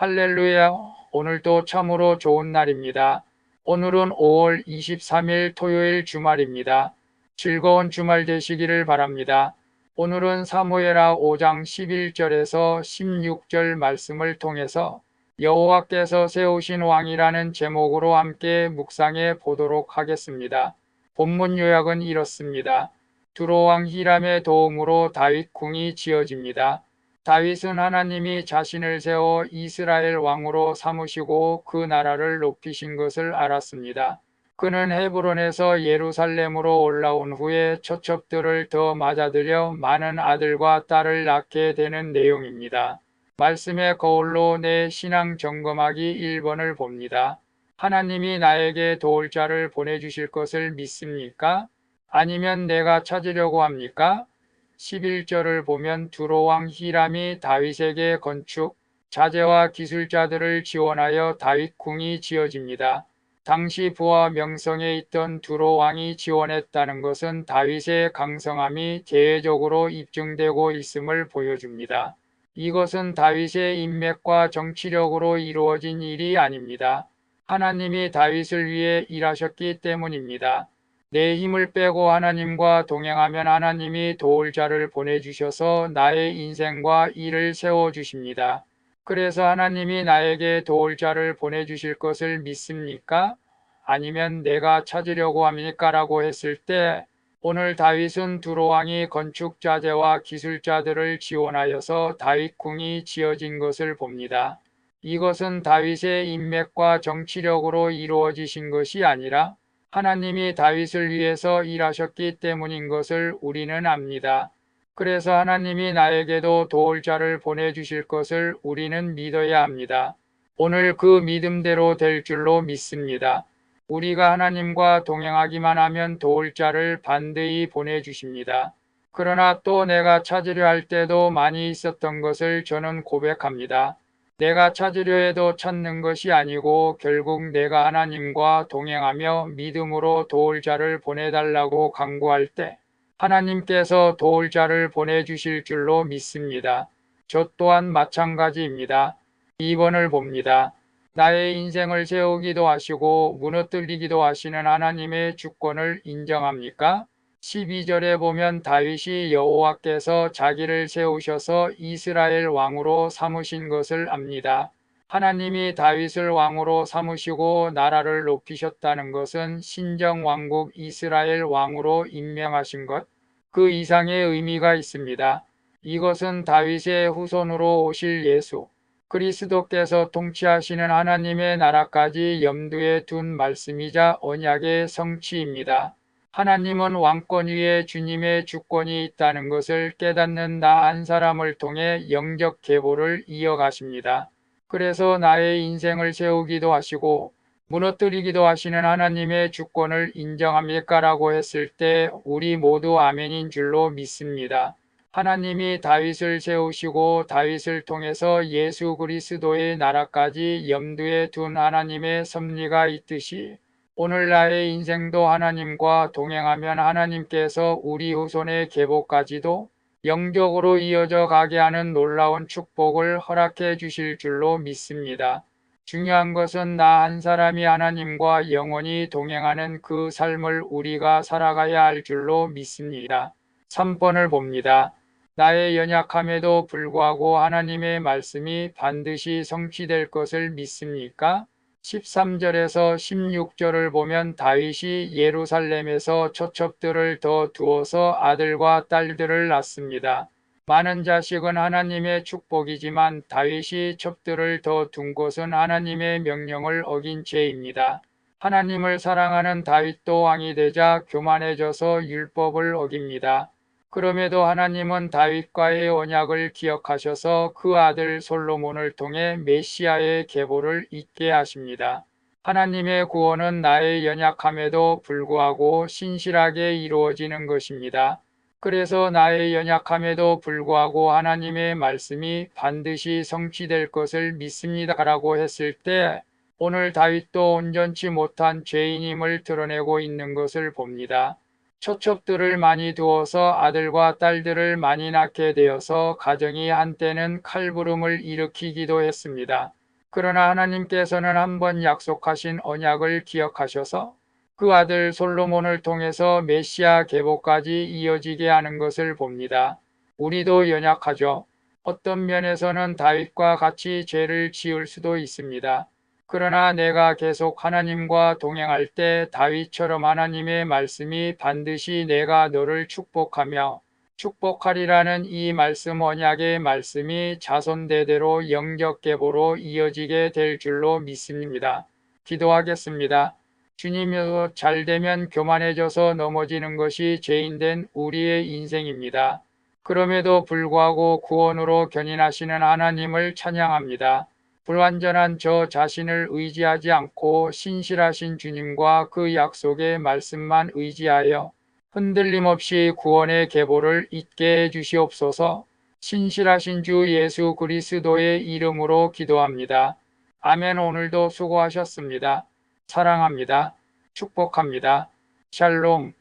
할렐루야. 오늘도 참으로 좋은 날입니다. 오늘은 5월 23일 토요일 주말입니다. 즐거운 주말 되시기를 바랍니다. 오늘은 사무엘하 5장 11절에서 16절 말씀을 통해서 여호와께서 세우신 왕이라는 제목으로 함께 묵상해 보도록 하겠습니다. 본문 요약은 이렇습니다. 두로왕 히람의 도움으로 다윗 궁이 지어집니다. 다윗은 하나님이 자신을 세워 이스라엘 왕으로 삼으시고 그 나라를 높이신 것을 알았습니다. 그는 헤브론에서 예루살렘으로 올라온 후에 처첩들을 더 맞아들여 많은 아들과 딸을 낳게 되는 내용입니다. 말씀의 거울로 내 신앙 점검하기 1번을 봅니다. 하나님이 나에게 도울 자를 보내주실 것을 믿습니까? 아니면 내가 찾으려고 합니까? 11절을 보면 두로왕 히람이 다윗에게 건축, 자재와 기술자들을 지원하여 다윗 궁이 지어집니다. 당시 부와 명성에 있던 두로왕이 지원했다는 것은 다윗의 강성함이 대외적으로 입증되고 있음을 보여줍니다. 이것은 다윗의 인맥과 정치력으로 이루어진 일이 아닙니다. 하나님이 다윗을 위해 일하셨기 때문입니다. 내 힘을 빼고 하나님과 동행하면 하나님이 도울 자를 보내주셔서 나의 인생과 일을 세워주십니다. 그래서 하나님이 나에게 도울 자를 보내주실 것을 믿습니까? 아니면 내가 찾으려고 합니까? 라고 했을 때 오늘 다윗은 두로왕이 건축 자재와 기술자들을 지원하여서 다윗 궁이 지어진 것을 봅니다. 이것은 다윗의 인맥과 정치력으로 이루어지신 것이 아니라 하나님이 다윗을 위해서 일하셨기 때문인 것을 우리는 압니다. 그래서 하나님이 나에게도 도울 자를 보내주실 것을 우리는 믿어야 합니다. 오늘 그 믿음대로 될 줄로 믿습니다. 우리가 하나님과 동행하기만 하면 도울 자를 반드시 보내주십니다. 그러나 또 내가 찾으려 할 때도 많이 있었던 것을 저는 고백합니다. 내가 찾으려 해도 찾는 것이 아니고 결국 내가 하나님과 동행하며 믿음으로 도울 자를 보내달라고 간구할 때 하나님께서 도울 자를 보내주실 줄로 믿습니다. 저 또한 마찬가지입니다. 2번을 봅니다. 나의 인생을 세우기도 하시고 무너뜨리기도 하시는 하나님의 주권을 인정합니까? 12절에 보면 다윗이 여호와께서 자기를 세우셔서 이스라엘 왕으로 삼으신 것을 압니다. 하나님이 다윗을 왕으로 삼으시고 나라를 높이셨다는 것은 신정왕국 이스라엘 왕으로 임명하신 것, 그 이상의 의미가 있습니다. 이것은 다윗의 후손으로 오실 예수, 그리스도께서 통치하시는 하나님의 나라까지 염두에 둔 말씀이자 언약의 성취입니다. 하나님은 왕권 위에 주님의 주권이 있다는 것을 깨닫는 나 한 사람을 통해 영적 계보를 이어가십니다. 그래서 나의 인생을 세우기도 하시고 무너뜨리기도 하시는 하나님의 주권을 인정합니까? 라고 했을 때 우리 모두 아멘인 줄로 믿습니다. 하나님이 다윗을 세우시고 다윗을 통해서 예수 그리스도의 나라까지 염두에 둔 하나님의 섭리가 있듯이 오늘 나의 인생도 하나님과 동행하면 하나님께서 우리 후손의 계보까지도 영적으로 이어져 가게 하는 놀라운 축복을 허락해 주실 줄로 믿습니다. 중요한 것은 나 한 사람이 하나님과 영원히 동행하는 그 삶을 우리가 살아가야 할 줄로 믿습니다. 3번을 봅니다. 나의 연약함에도 불구하고 하나님의 말씀이 반드시 성취될 것을 믿습니까? 13절에서 16절을 보면 다윗이 예루살렘에서 처첩들을 더 두어서 아들과 딸들을 낳습니다. 많은 자식은 하나님의 축복이지만 다윗이 첩들을 더 둔 것은 하나님의 명령을 어긴 죄입니다. 하나님을 사랑하는 다윗도 왕이 되자 교만해져서 율법을 어깁니다. 그럼에도 하나님은 다윗과의 언약을 기억하셔서 그 아들 솔로몬을 통해 메시아의 계보를 잇게 하십니다. 하나님의 구원은 나의 연약함에도 불구하고 신실하게 이루어지는 것입니다. 그래서 나의 연약함에도 불구하고 하나님의 말씀이 반드시 성취될 것을 믿습니다. 라고 했을 때 오늘 다윗도 온전치 못한 죄인임을 드러내고 있는 것을 봅니다. 처첩들을 많이 두어서 아들과 딸들을 많이 낳게 되어서 가정이 한때는 칼부름을 일으키기도 했습니다. 그러나 하나님께서는 한번 약속하신 언약을 기억하셔서 그 아들 솔로몬을 통해서 메시아 계보까지 이어지게 하는 것을 봅니다. 우리도 연약하죠. 어떤 면에서는 다윗과 같이 죄를 지을 수도 있습니다. 그러나 내가 계속 하나님과 동행할 때 다윗처럼 하나님의 말씀이 반드시 내가 너를 축복하며 축복하리라는 이 말씀 언약의 말씀이 자손대대로 영적 계보로 이어지게 될 줄로 믿습니다. 기도하겠습니다. 주님으로 잘되면 교만해져서 넘어지는 것이 죄인된 우리의 인생입니다. 그럼에도 불구하고 구원으로 견인하시는 하나님을 찬양합니다. 불완전한 저 자신을 의지하지 않고 신실하신 주님과 그 약속의 말씀만 의지하여 흔들림 없이 구원의 계보를 잇게 해주시옵소서. 신실하신 주 예수 그리스도의 이름으로 기도합니다. 아멘. 오늘도 수고하셨습니다. 사랑합니다. 축복합니다. 샬롬.